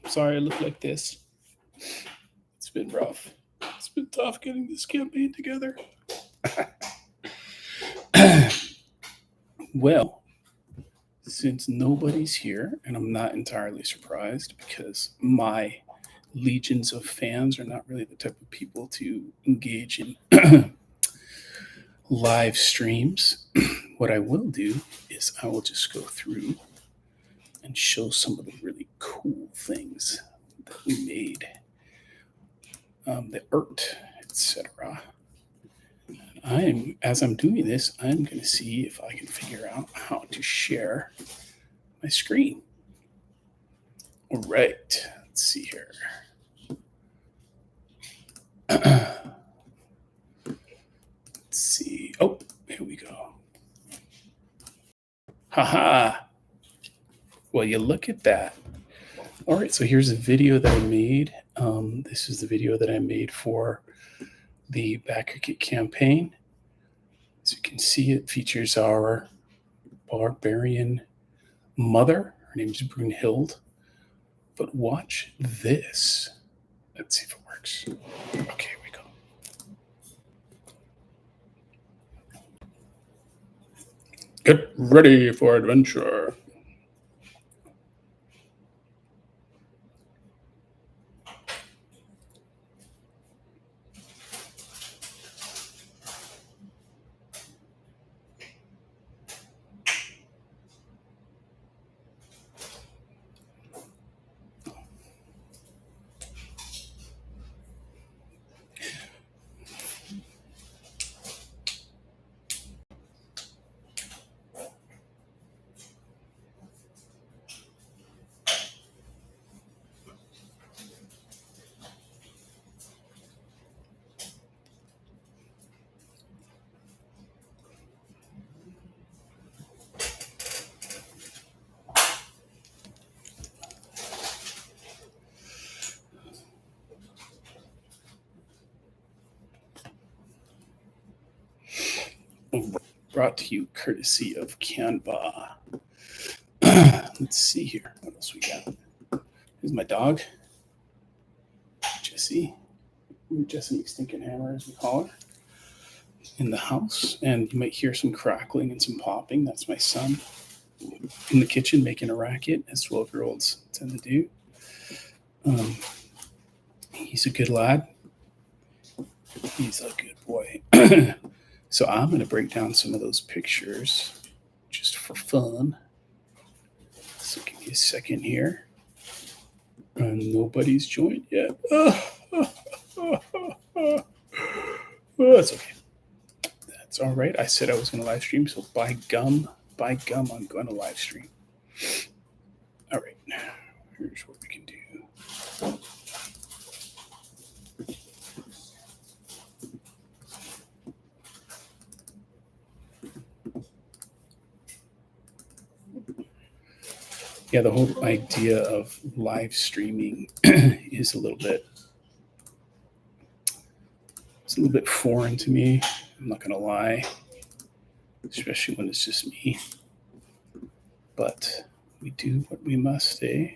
Sorry I look like this. It's been rough. It's been tough getting this campaign together. Well, since nobody's here, and I'm not entirely surprised because my legions of fans are not really the type of people to engage in live streams, what I will do is I will just go through and show some of the really cool things that we made, the art, etc. As I'm doing this, I'm going to see if I can figure out how to share my screen. All right, let's see here. Let's see. Oh, here we go. Haha. Well, you look at that. All right, so here's a video that I made. This is the video that I made for the Back Cricket campaign. As you can see, it features our barbarian mother. Her name is Brunhild. But watch this. Let's see if it works. Okay, here we go. Get ready for adventure. Brought to you courtesy of Canva. Let's see here. What else we got? Here's my dog, Jessie. Jessie McStinkenhammer, as we call her, in the house. And you might hear some crackling and some popping. That's my son in the kitchen making a racket, as 12-year-olds tend to do. He's a good lad. He's a good boy. So I'm going to break down some of those pictures just for fun. So give me a second here. Nobody's joined yet. That's okay. That's all right. I said I was going to live stream, so by gum, I'm going to live stream. All right. Here's what we can do. Yeah, the whole idea of live streaming is a little bit foreign to me. I'm not gonna lie, especially when it's just me. But we do what we must, eh?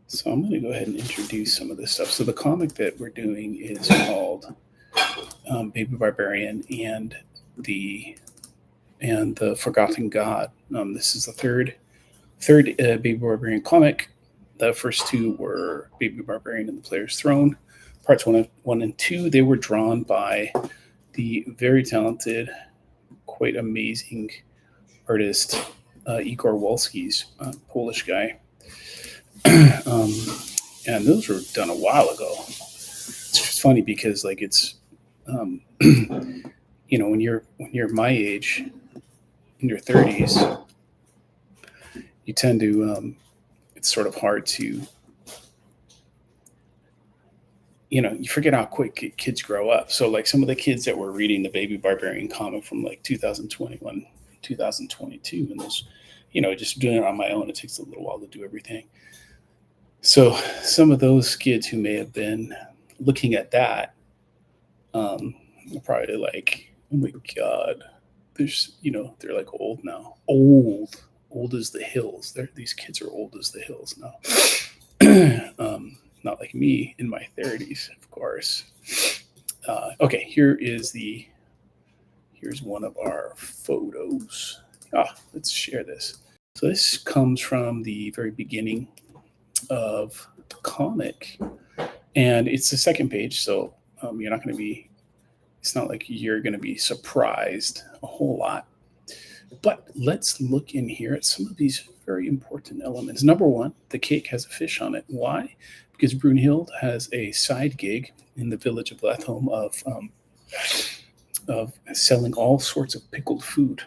So I'm gonna go ahead and introduce some of this stuff. So the comic that we're doing is called Baby Barbarian and the Forgotten God. This is the third Baby Barbarian comic. The first two were Baby Barbarian and the Player's Throne, parts 1 and 2. They were drawn by the very talented, quite amazing artist Igor Wolski's, Polish guy. And those were done a while ago. It's just funny because like it's you know, when you're my age, in your 30s, you tend to it's sort of hard to, you know, you forget how quick kids grow up. So like some of the kids that were reading the Baby Barbarian comic from like 2021, 2022, and those, you know, just doing it on my own, it takes a little while to do everything. So some of those kids who may have been looking at that, are probably like, oh my God, there's, you know, they're like old now. Old as the hills. These kids are old as the hills now. Not like me in my 30s, of course. Okay, here's one of our photos. Let's share this. So this comes from the very beginning of the comic, and it's the second page. So you're not going to be. It's not like you're going to be surprised a whole lot. But let's look in here at some of these very important elements. Number one, the cake has a fish on it. Why? Because Brunhild has a side gig in the village of Lethholm of selling all sorts of pickled food.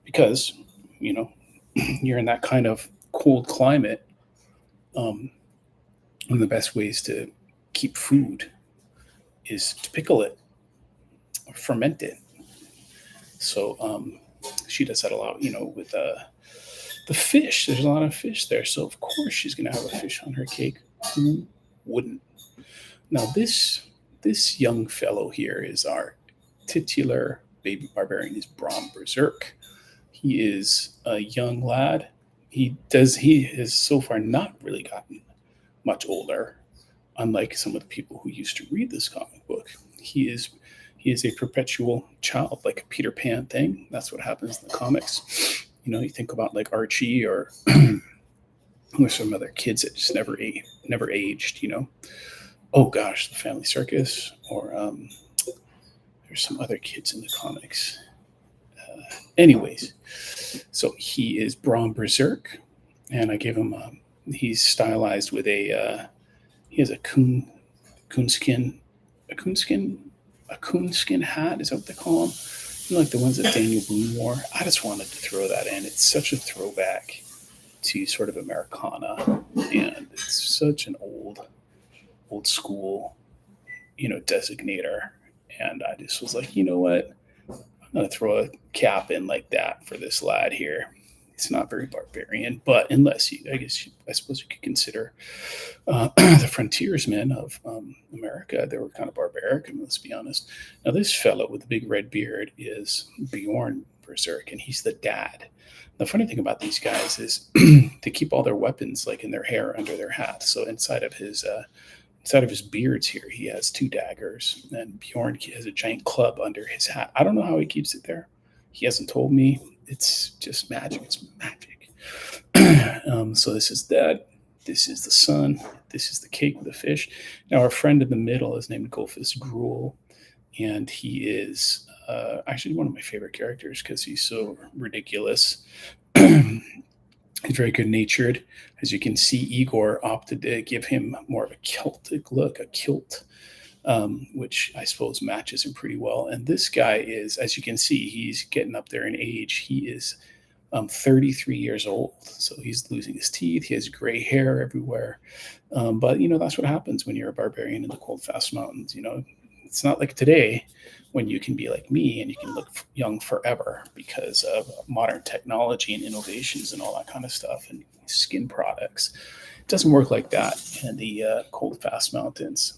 Because, you know, you're in that kind of cold climate. One of the best ways to keep food is to pickle it or ferment it. So she does that a lot, with the fish. There's a lot of fish there. So, of course, she's going to have a fish on her cake. Who wouldn't? Now, this young fellow here is our titular baby barbarian. He's Brom Berserk. He is a young lad. He has so far not really gotten much older, unlike some of the people who used to read this comic book. He is a perpetual child, like a Peter Pan thing. That's what happens in the comics. You think about like Archie or some other kids that just never aged. Oh gosh, the Family Circus, or there's some other kids in the comics. Anyways, so he is Brom Berserk, and I gave him. He's stylized with he has a coonskin hat. Is that what they call them? Like the ones that Daniel Boone wore. I just wanted to throw that in. It's such a throwback to sort of Americana, and it's such an old school, designator. And I just was like, you know what? I'm gonna throw a cap in like that for this lad here. It's not very barbarian, but unless I suppose you could consider the frontiersmen of America, they were kind of barbaric. And let's be honest. Now, this fellow with the big red beard is Bjorn Berserk, and he's the dad. The funny thing about these guys is they keep all their weapons like in their hair under their hat. So inside of his beards here, he has 2 daggers, and Bjorn has a giant club under his hat. I don't know how he keeps it there. He hasn't told me. It's just magic. It's magic. So this is dad. This is the son. This is the cake with the fish. Now, our friend in the middle is named Golfus Gruel, and he is actually one of my favorite characters because he's so ridiculous. He's very good-natured. As you can see, Igor opted to give him more of a Celtic look, a kilt, which I suppose matches him pretty well. And this guy is, as you can see, he's getting up there in age. He is 33 years old, so he's losing his teeth. He has gray hair everywhere. But, that's what happens when you're a barbarian in the cold, fast mountains. It's not like today when you can be like me and you can look young forever because of modern technology and innovations and all that kind of stuff and skin products. It doesn't work like that in the cold, fast mountains.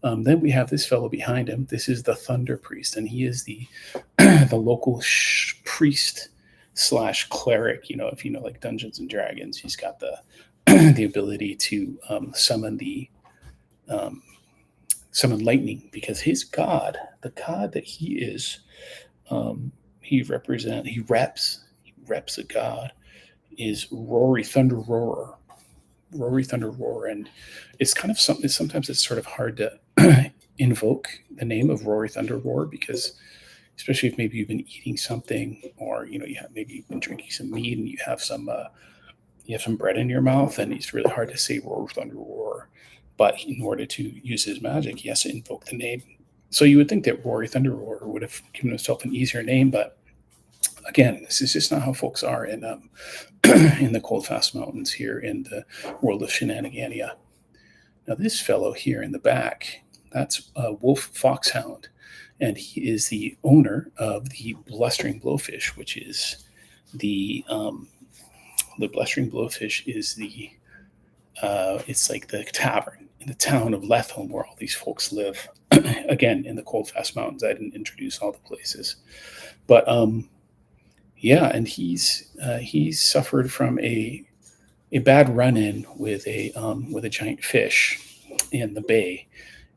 Then we have this fellow behind him. This is the Thunder Priest, and he is the local priest / cleric. If you know like Dungeons and Dragons, he's got the the ability to summon lightning, because his god, the god that he is, he reps a god, is Rory Thunder Roarer. And it's kind of something. Sometimes it's sort of hard to invoke the name of Rory Thunder Roarer, because especially if maybe you've been eating something, or maybe you've been drinking some meat and you have some bread in your mouth, and it's really hard to say Rory Thunder Roarer. But in order to use his magic, he has to invoke the name. So you would think that Rory Thunder Roarer would have given himself an easier name, but again, this is just not how folks are in in the cold, fast mountains here in the world of Shenanigania. Now, this fellow here in the back, that's Wolf Foxhound, and he is the owner of the Blustering Blowfish, which is the Blustering Blowfish is the it's like the tavern in the town of Lethholm where all these folks live. Again, in the cold, fast mountains. I didn't introduce all the places, but yeah, and he's suffered from a a bad run-in with a giant fish in the bay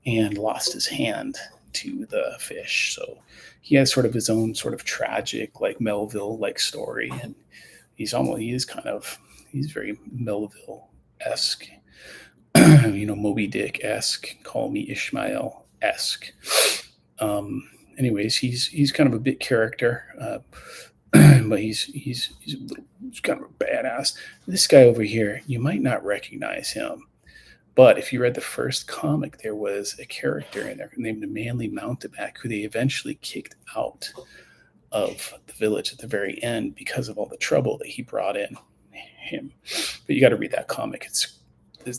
and lost his hand to the fish. So he has sort of his own sort of tragic, like Melville like story, and he's very Melville esque, Moby Dick esque, Call Me Ishmael esque. Anyways, he's kind of a big character, but he's kind of a badass. This guy over here, you might not recognize him, but if you read the first comic, there was a character in there named the Manly Mountebank who they eventually kicked out of the village at the very end because of all the trouble that he brought in him. But you got to read that comic. It's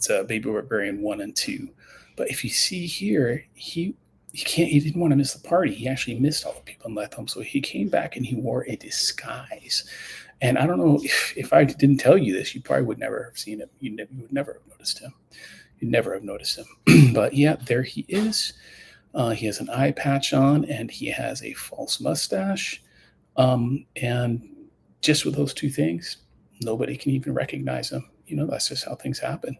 Baby Barbarian 1 and 2. But if you see here, he didn't want to miss the party. He actually missed all the people and left them. So he came back and he wore a disguise. And I don't know if I didn't tell you this, you probably would never have seen him. You would never have noticed him. You'd never have noticed him. But yeah, there he is. He has an eye patch on and he has a false mustache. And just with those two things, nobody can even recognize him. That's just how things happen.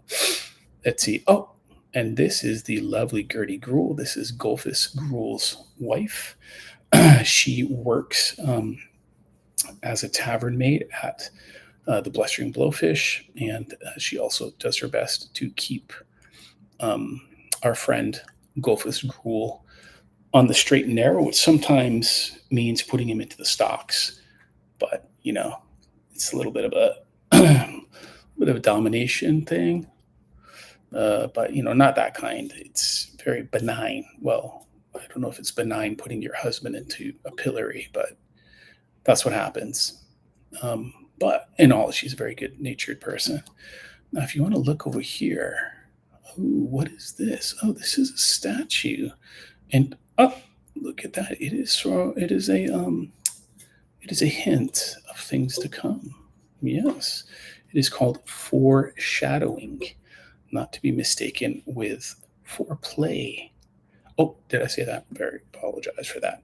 Let's see. Oh, and this is the lovely Gertie Gruel. This is Golfus Gruel's wife. She works as a tavern maid at the Blustering Blowfish, and she also does her best to keep our friend Golfus Gruel on the straight and narrow, which sometimes means putting him into the stocks. But it's a little bit of a domination thing. But not that kind. It's very benign. Well, I don't know if it's benign putting your husband into a pillory, but that's what happens. But in all, she's a very good-natured person. Now, if you want to look over here, what is this? Oh, this is a statue, and look at that! It is a hint of things to come. Yes, it is called foreshadowing, not to be mistaken with foreplay. Oh, did I say that? Very apologize for that.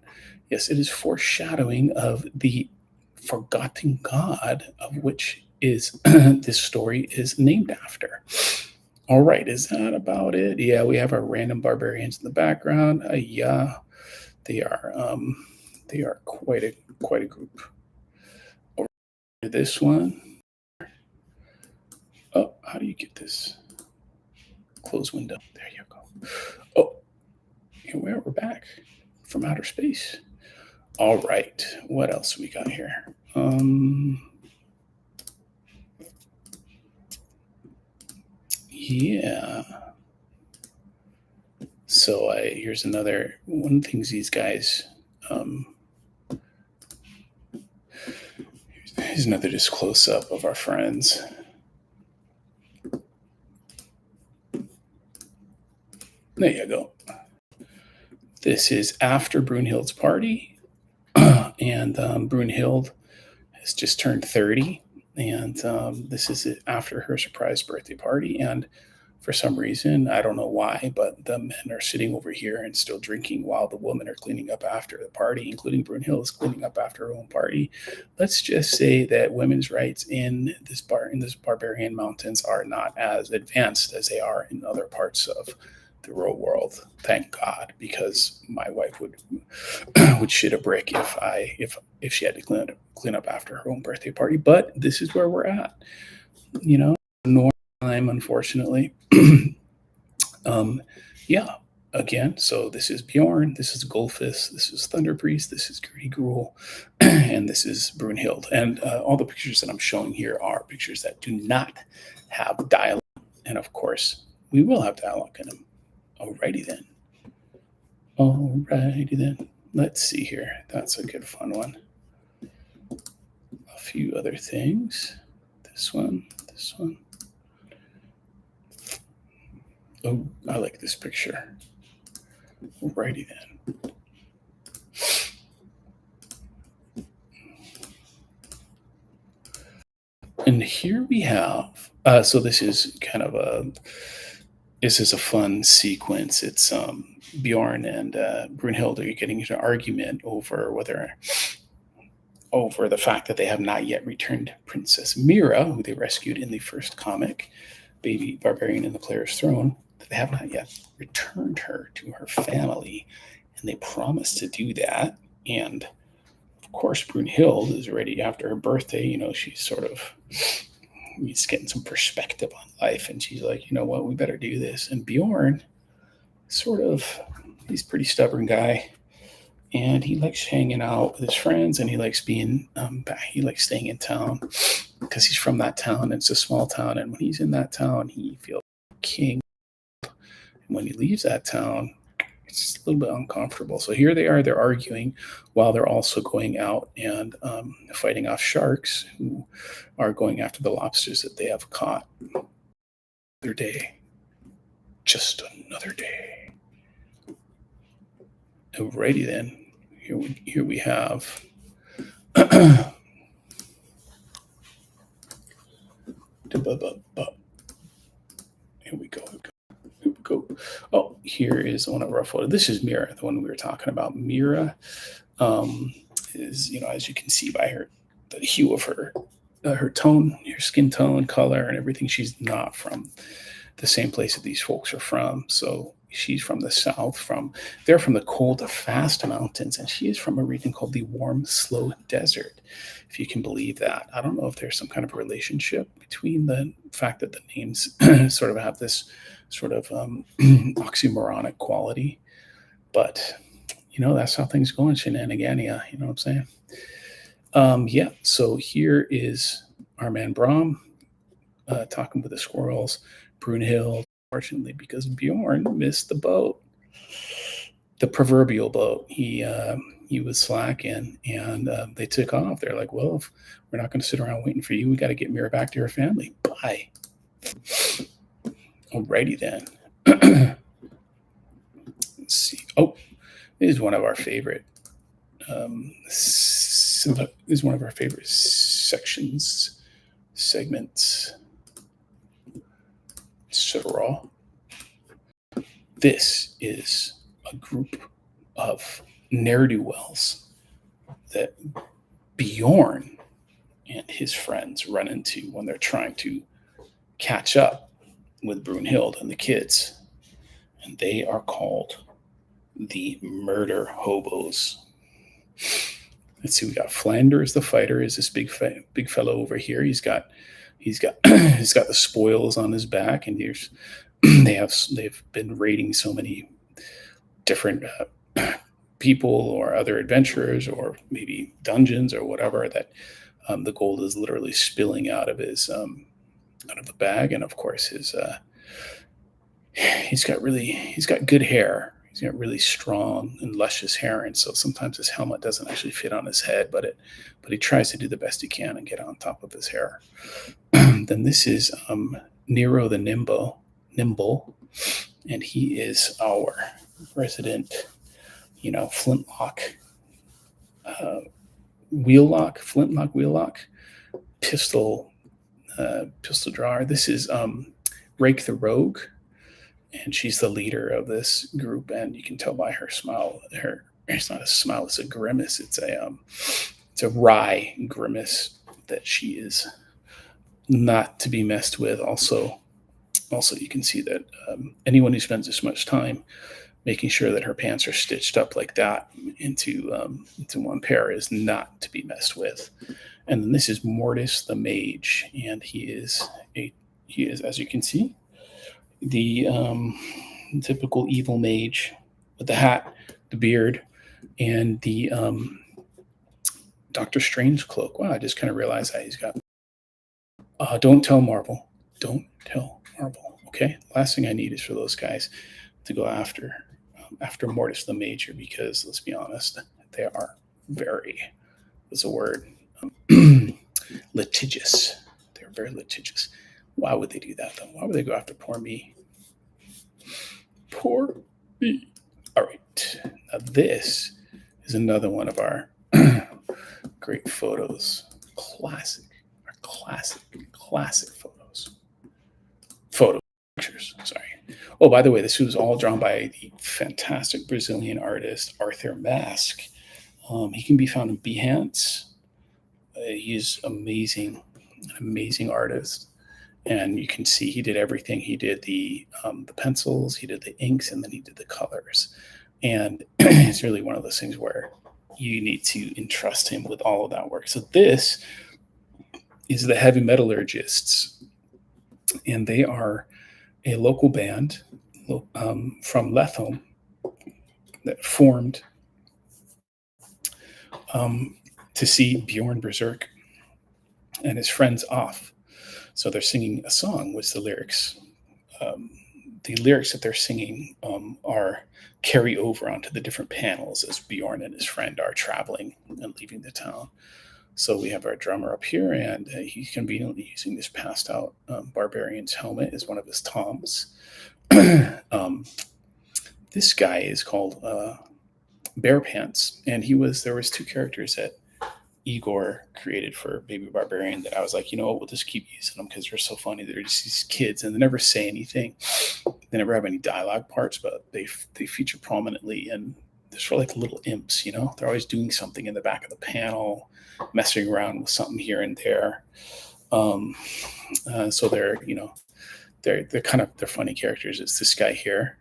Yes, it is foreshadowing of the forgotten god of which is this story is named after. All right, is that about it? Yeah, we have our random barbarians in the background. Yeah, they are quite a group. Over to this one. Oh, how do you get this? Close window. There you go. Oh, here we are. We're back from outer space. All right, what else we got here? Yeah. So here's another one of the things these guys. Here's another just close up of our friends. There you go. This is after Brunhild's party, and Brunhild has just turned 30, and this is after her surprise birthday party. And for some reason, I don't know why, but the men are sitting over here and still drinking while the women are cleaning up after the party, including Brunhild is cleaning up after her own party. Let's just say that women's rights in this barbarian mountains are not as advanced as they are in other parts of the real world. Thank God, because my wife would shit a brick if she had to clean up after her own birthday party. But this is where we're at, normal time, unfortunately. Yeah. Again, so this is Bjorn, this is Golfus, this is Thunder Priest, this is Gertie Gruel, and this is Brunhild. And all the pictures that I'm showing here are pictures that do not have dialogue. And of course, we will have dialogue in them. Alrighty then. Let's see here. That's a good fun one. A few other things. This one. Oh, I like this picture. Alrighty then. And here we have, so this is kind of a fun sequence. It's Bjorn and Brunhild are getting into an argument over whether over the fact that they have not yet returned Princess Mira, who they rescued in the first comic, Baby Barbarian and the Player's Throne. That they have not yet returned her to her family, and they promise to do that. And of course, Brunhild is ready after her birthday. She's sort of he's getting some perspective on life, and she's like, you know what, we better do this. And Bjorn, sort of, he's a pretty stubborn guy, and he likes hanging out with his friends, and he likes being he likes staying in town because he's from that town. It's a small town, and when he's in that town, he feels like king. And when he leaves that town, it's just a little bit uncomfortable. So here they are, they're arguing while they're also going out and fighting off sharks who are going after the lobsters that they have caught. Another day, just another day. Alrighty then, here we have here we go. Oh, here is one of our photos. This is Mira, the one we were talking about. Mira is, as you can see by the hue of her tone, her skin tone, color, and everything. She's not from the same place that these folks are from. So she's from the south. They're from the cold, fast mountains, and she is from a region called the warm, slow desert. If you can believe that. I don't know if there's some kind of relationship between the fact that the names sort of have this sort of oxymoronic quality, but that's how things go in Shenanigania. You know what I'm saying? Yeah. So here is our man Brom talking with the squirrels. Brunhild, fortunately, because Bjorn missed the boat, the proverbial boat. He was slacking, and they took off. They're like, well, if we're not going to sit around waiting for you, we got to get Mira back to her family. Bye. Alrighty then. Let's see. Oh, this is one of our favorite. This is one of our favorite segments. Raw. This is a group of ne'er-do-wells that Bjorn and his friends run into when they're trying to catch up with Brunhild and the kids. And they are called the Murder Hobos. Let's see, we got Flanders the fighter, is this big fellow over here. He's got he's got the spoils on his back, and they've been raiding so many different people or other adventurers or maybe dungeons or whatever that the gold is literally spilling out of his out of the bag. And of course he's got good hair. He's got really strong and luscious hair, and so sometimes his helmet doesn't actually fit on his head, but he tries to do the best he can and get on top of his hair. Then this is Nero the Nimble, and he is our resident, flintlock wheel lock, pistol drawer. This is Rake the Rogue, and she's the leader of this group, and you can tell by her smile. It's not a smile; it's a grimace. It's a wry grimace that she is not to be messed with. Also, you can see that anyone who spends this much time making sure that her pants are stitched up like that into one pair is not to be messed with. And then this is Mortis the Mage, and he is, as you can see, the typical evil mage with the hat, the beard, and the Doctor Strange cloak. Wow, I just kind of realized that he's got. Don't tell Marvel. Don't tell Marvel. Okay. Last thing I need is for those guys to go after Mortis the Major, because let's be honest, they are very. What's a word? Litigious. They're very litigious. Why would they do that though? Why would they go after poor me? Poor me. All right. Now this is another one of our great photos. Classic pictures. Sorry. Oh, by the way, this was all drawn by the fantastic Brazilian artist Arthur Mask. He can be found in Behance, he's amazing, an amazing artist. And you can see he did everything. He did the pencils, he did the inks, and then he did the colors. And it's really one of those things where you need to entrust him with all of that work. So this is the Heavy Metallurgists, and they are a local band from Letham that formed to see Bjorn Berserk and his friends off. So they're singing a song with the lyrics. The lyrics that they're singing are carry over onto the different panels as Bjorn and his friend are traveling and leaving the town. So we have our drummer up here, and he's conveniently using this passed out Barbarian's helmet as one of his toms. This guy is called Bear Pants, and there was two characters that Igor created for Baby Barbarian that I was like, you know what, we'll just keep using them because they're so funny. They're just these kids, and they never say anything. They never have any dialogue parts, but they feature prominently, and they're sort of like little imps, you know? They're always doing something in the back of the panel, messing around with something here and there. So they're, you know, they're funny characters. It's this guy here,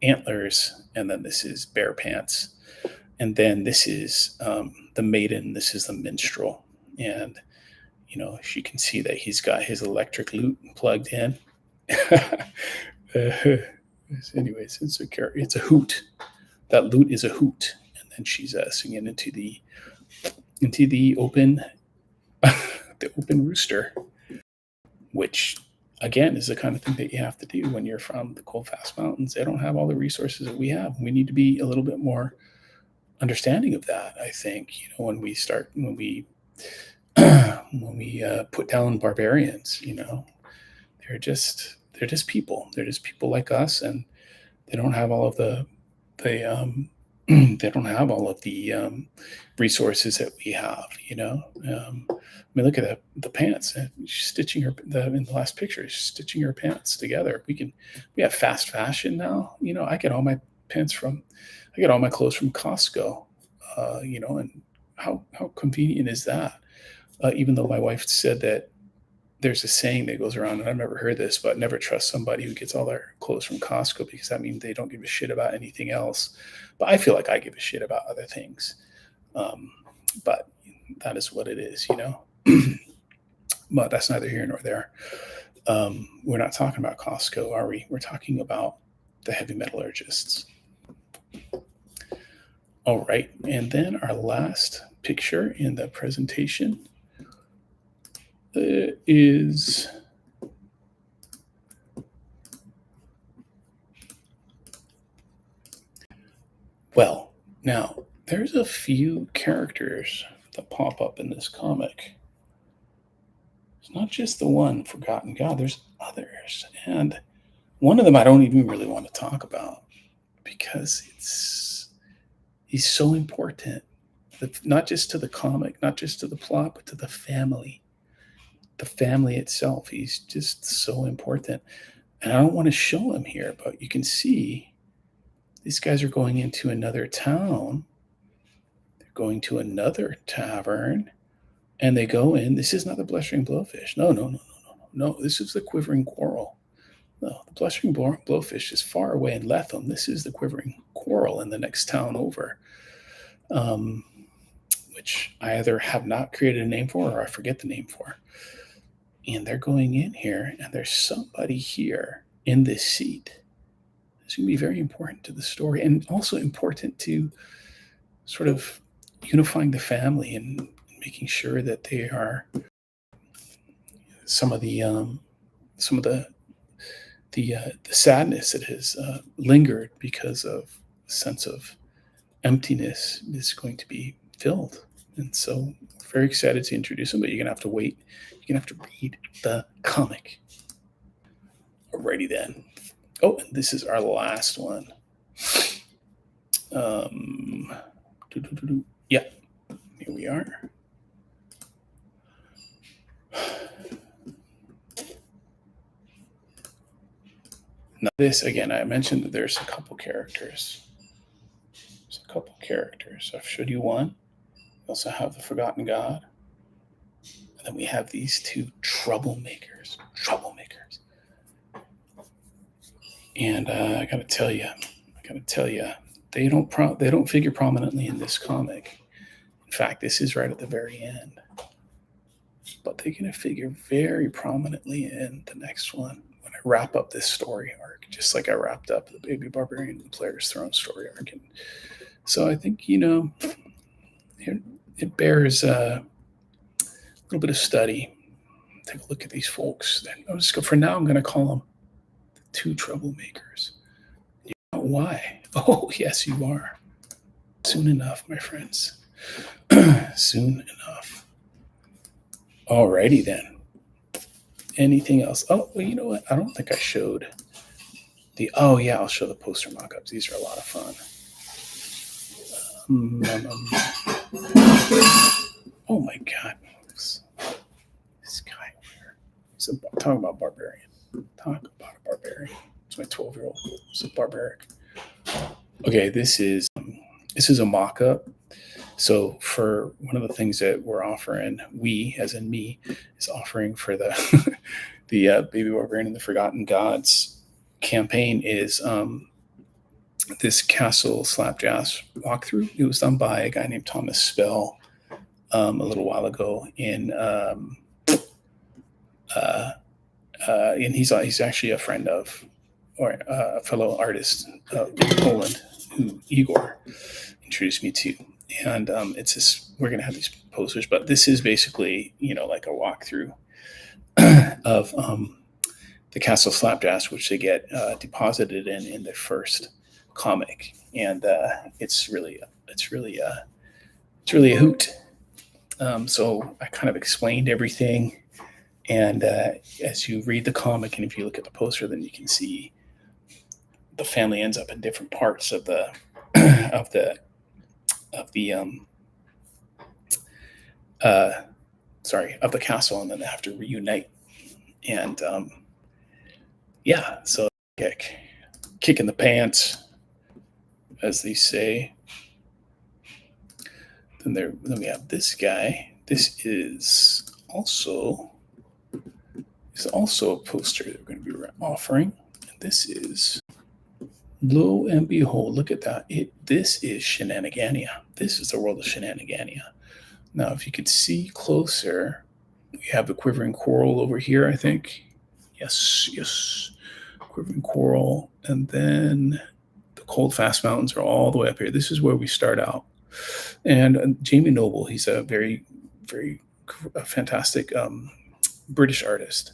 Antlers, and then this is Bear Pants. And then this is the maiden. This is the minstrel. And, you know, you can see that he's got his electric lute plugged in. Anyways, it's a hoot. That lute is a hoot. And then she's singing into the open the open rooster, which again is the kind of thing that you have to do when you're from the cold fast mountains. They don't have all the resources that we have. We need to be a little bit more understanding of that. I think, you know, when we put down barbarians, you know, they're just people. They're just people like us, and they don't have all of they don't have all of the resources that we have. You know, I mean, look at the pants. She's stitching in the last picture. She's stitching her pants together. We have fast fashion now. You know, I get all my clothes from Costco. You know, and how convenient is that? Even though my wife said that there's a saying that goes around, and I've never heard this, but never trust somebody who gets all their clothes from Costco, because that means they don't give a shit about anything else. But I feel like I give a shit about other things. But that is what it is, you know. But that's neither here nor there. We're not talking about Costco, are we? We're talking about the Heavy Metallurgists. All right, and then our last picture in the presentation is well, now there's a few characters that pop up in this comic. It's not just the one Forgotten God, there's others. And one of them I don't even really want to talk about because he's so important, not just to the comic, not just to the plot, but to the family itself. He's just so important. And I don't want to show him here, but you can see these guys are going into another town. They're going to another tavern, and they go in. This is not the Blustering Blowfish. No. This is the Quivering Quarrel. No, the Blustering Blowfish is far away in Letham. This is the Quivering Quarrel in the next town over, which I either have not created a name for or I forget the name for. And they're going in here, and there's somebody here in this seat. It's going to be very important to the story, and also important to sort of unifying the family and making sure that they are some of the sadness that has lingered because of a sense of emptiness is going to be filled. And so very excited to introduce them, but you're going to have to wait. You're going to have to read the comic. Alrighty then. Oh, and this is our last one. Yeah, here we are. Now this, again, I mentioned that there's a couple characters. I've showed you one. We also have the Forgotten God. And then we have these two troublemakers. Troublemakers. And I gotta tell you, they don't figure prominently in this comic. In fact, this is right at the very end. But they're gonna figure very prominently in the next one when I wrap up this story arc, just like I wrapped up the Baby Barbarian and the Player's Throne story arc. And so I think, it bears a little bit of study. Take a look at these folks. For now, I'm going to call them the two troublemakers. You know why? Oh, yes, you are. Soon enough, my friends. Soon enough. Alrighty then. Anything else? Oh, well, you know what? I don't think I showed oh yeah, I'll show the poster mock-ups. These are a lot of fun. Oh my God. This guy here. Talking about barbarian. Talk about a barbarian. It's my 12-year-old. It's a barbaric. Okay, this is a mock-up. So for one of the things that we're offering, we, as in me, is offering for the the Baby Barbarian and the Forgotten Gods campaign is this Castle Slapjazz walkthrough. It was done by a guy named Thomas Spell a little while ago and he's actually a friend of, or a fellow artist in Poland, who Igor introduced me to. And it's this. We're gonna have these posters, but this is basically, like a walkthrough of the Castle Slapjazz, which they get deposited in their first comic, and it's really a hoot. So I kind of explained everything. And as you read the comic, and if you look at the poster, then you can see the family ends up in different parts of the of the castle, and then they have to reunite. And so kick in the pants, as they say. Then we have this guy. This is also a poster that we're going to be offering. And this is, lo and behold, look at that. This is Shenanigania. This is the world of Shenanigania. Now, if you could see closer, we have the Quivering Coral over here, I think. Yes. Quivering Coral. And then the Cold Fast Mountains are all the way up here. This is where we start out. And Jamie Noble, he's a very, very fantastic British artist.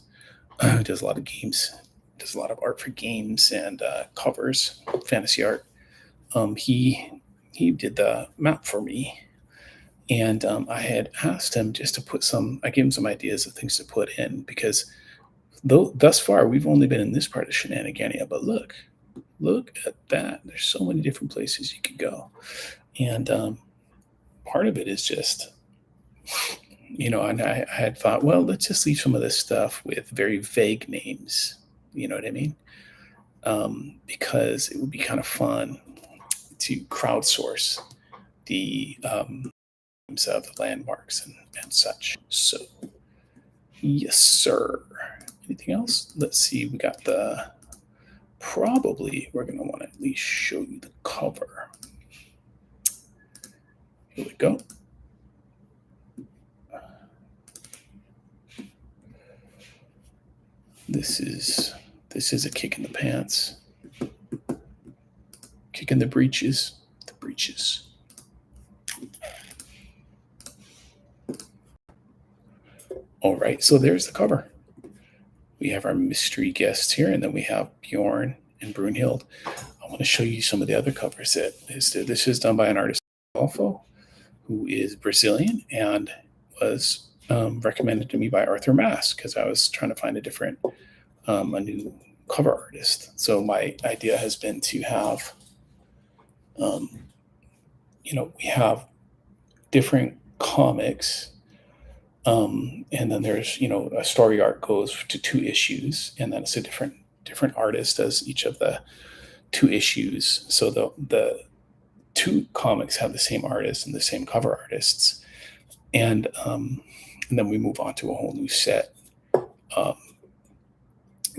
Does a lot of games, does a lot of art for games and covers, fantasy art. He did the map for me, and I had asked him just to put I gave him some ideas of things to put in, because thus far we've only been in this part of Shenanigania, but look at that. There's so many different places you could go, and part of it is just, and I had thought, well, let's just leave some of this stuff with very vague names. You know what I mean? Because it would be kind of fun to crowdsource the names of the landmarks and such. So, yes, sir. Anything else? Let's see. We got we're going to want to at least show you the cover. Here we go. This is a kick in the pants, kick in the breeches, All right, so there's the cover. We have our mystery guests here, and then we have Bjorn and Brunhild. I want to show you some of the other covers. This is done by an artist, Alfo, who is Brazilian and was recommended to me by Arthur Mass, because I was trying to find a new cover artist. So my idea has been to have, we have different comics, and then there's, a story arc goes to 2 issues, and then it's a different artist does each of the 2 issues. So the two comics have the same artist and the same cover artists, and then we move on to a whole new set. Um,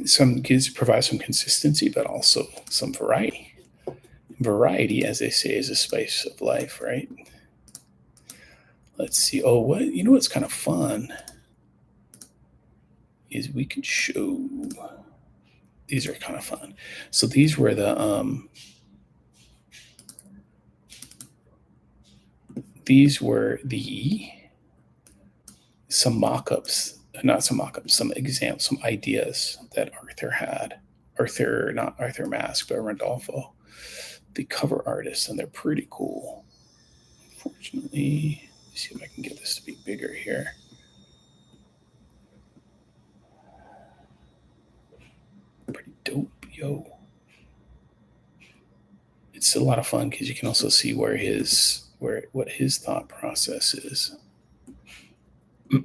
some gives provide some consistency, but also some variety. Variety, as they say, is a spice of life, right? Let's see. Oh, what you know? What's kind of fun is we could show. These are kind of fun. So these were the some mock-ups, not some mock-ups, some examples, some ideas that Arthur had. Arthur, not Arthur Mask, but Randolpho, the cover artist, and they're pretty cool. Unfortunately, let's see if I can get this to be bigger here. Pretty dope, yo. It's a lot of fun because you can also see what his thought process is. All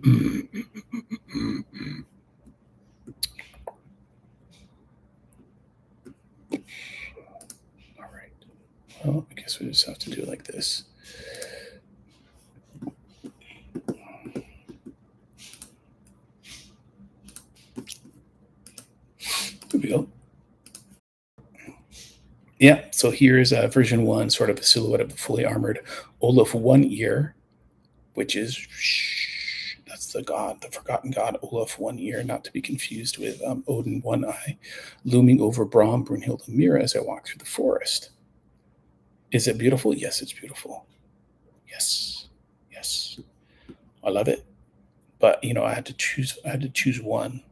right. Well, I guess we just have to do it like this. There we go. Yeah, so here's version one, sort of a silhouette of the fully armored Olaf One Ear, which is that's the forgotten god Olaf One Ear, not to be confused with Odin One Eye, looming over Brom, Brunhild, and Mira as I walk through the forest. Is it beautiful? Yes, it's beautiful. Yes, yes, I love it. But I had to choose. I had to choose one.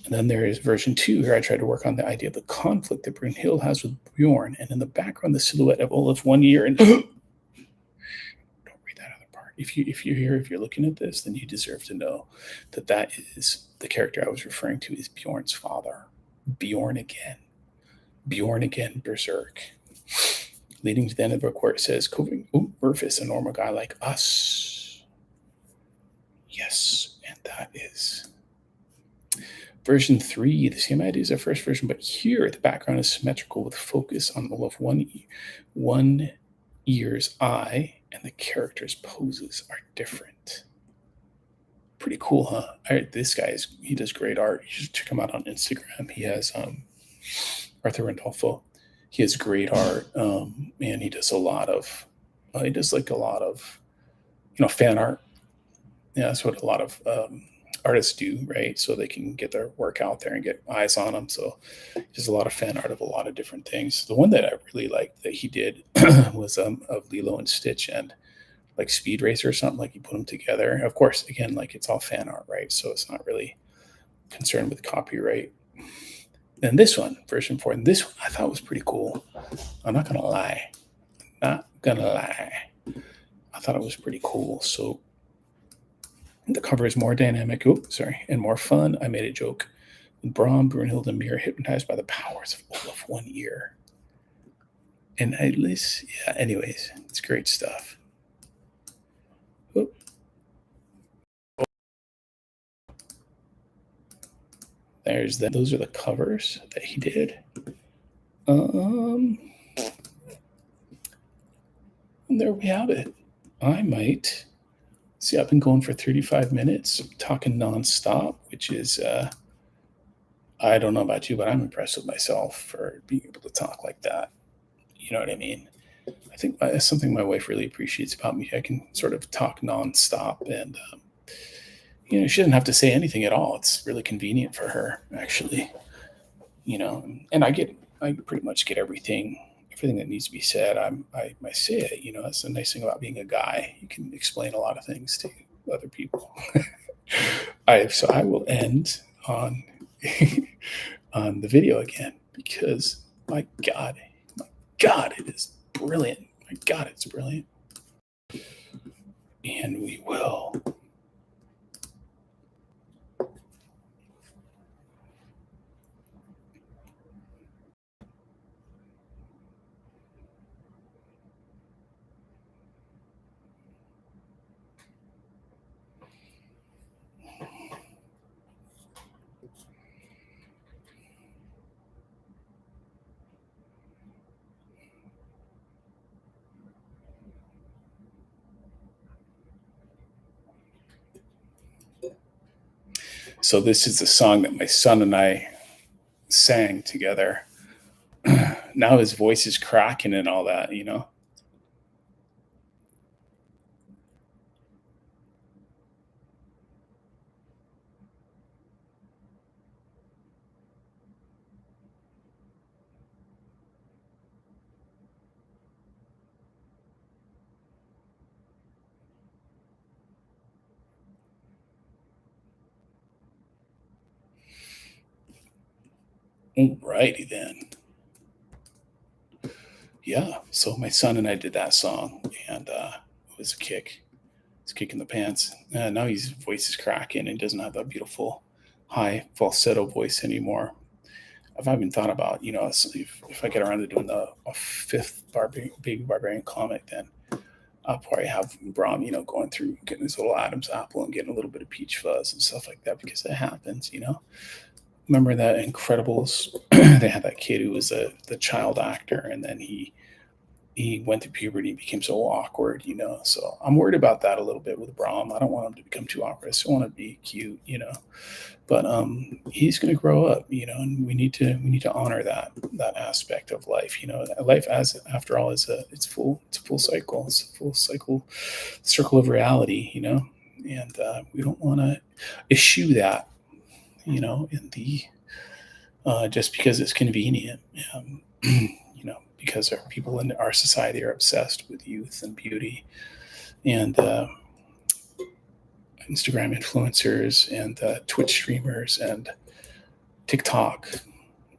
And then there is version two. Here I tried to work on the idea of the conflict that Brunhild has with Bjorn, and in the background, the silhouette of Olaf One Ear. And don't read that other part. If you're here, if you're looking at this, then you deserve to know that is the character I was referring to is Bjorn's father, Bjorn again, Berserk, leading to the end of the book where it says, "Rufus, a normal guy like us." Yes, and that is version 3, the same idea as the first version, but here the background is symmetrical with focus on Olaf One Ear's eye, and the character's poses are different. Pretty cool, huh? This guy he does great art. You should check him out on Instagram. He has Arthur Randolpho. He has great art, and he does like a lot of fan art. Yeah, that's what a lot of artists do, right? So they can get their work out there and get eyes on them. So there's a lot of fan art of a lot of different things. The one that I really liked that he did was of Lilo and Stitch and like Speed Racer or something. Like he put them together. Of course, again, like it's all fan art, right? So it's not really concerned with copyright. And this one, version 4, and this one I thought was pretty cool. I'm not gonna lie. I thought it was pretty cool. So the cover is more dynamic, and more fun. I made a joke. Brom, Brunhild, and Mira hypnotized by the powers of Olaf One Ear. And at least, yeah, anyways, it's great stuff. Oop. Those are the covers that he did. And there we have it. I might see. I've been going for 35 minutes, talking nonstop, which is I don't know about you, but I'm impressed with myself for being able to talk like that. You know what I mean? I think that's something my wife really appreciates about me. I can sort of talk nonstop, and she doesn't have to say anything at all. It's really convenient for her, actually. And I pretty much get everything that needs to be said. I say it. That's the nice thing about being a guy. You can explain a lot of things to other people. So I will end on on the video again because my God, it is brilliant. My God, it's brilliant. And we will. So this is the song that my son and I sang together. Now his voice is cracking and all that, you know? Alrighty then. Yeah. So my son and I did that song, and it was a kick. It's kicking the pants. Now his voice is cracking and doesn't have that beautiful high falsetto voice anymore. I've even thought about, if I get around to doing a fifth baby barbarian comic, then I'll probably have Brahm, going through getting his little Adam's apple and getting a little bit of peach fuzz and stuff like that because it happens. Remember that Incredibles? They had that kid who was the child actor, and then he went through puberty, became so awkward. So I'm worried about that a little bit with Brahm. I don't want him to become too awkward. I still want to be cute. But he's going to grow up, and we need to honor that aspect of life. Life, as after all, it's a full cycle. It's a full circle of reality. And we don't want to eschew that, in the just because it's convenient. Because our people in our society are obsessed with youth and beauty, and Instagram influencers and Twitch streamers and TikTok.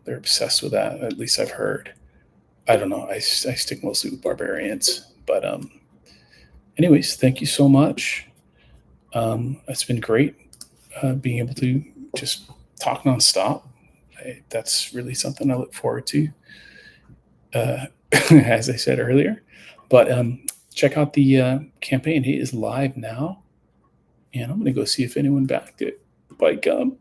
They're obsessed with that. At least I've heard. I don't know. I stick mostly with barbarians. But anyways, thank you so much. It's been great being able to just talk nonstop. That's really something I look forward to, as I said earlier. But check out the campaign. It is live now. And I'm going to go see if anyone backed it. Bye, gum.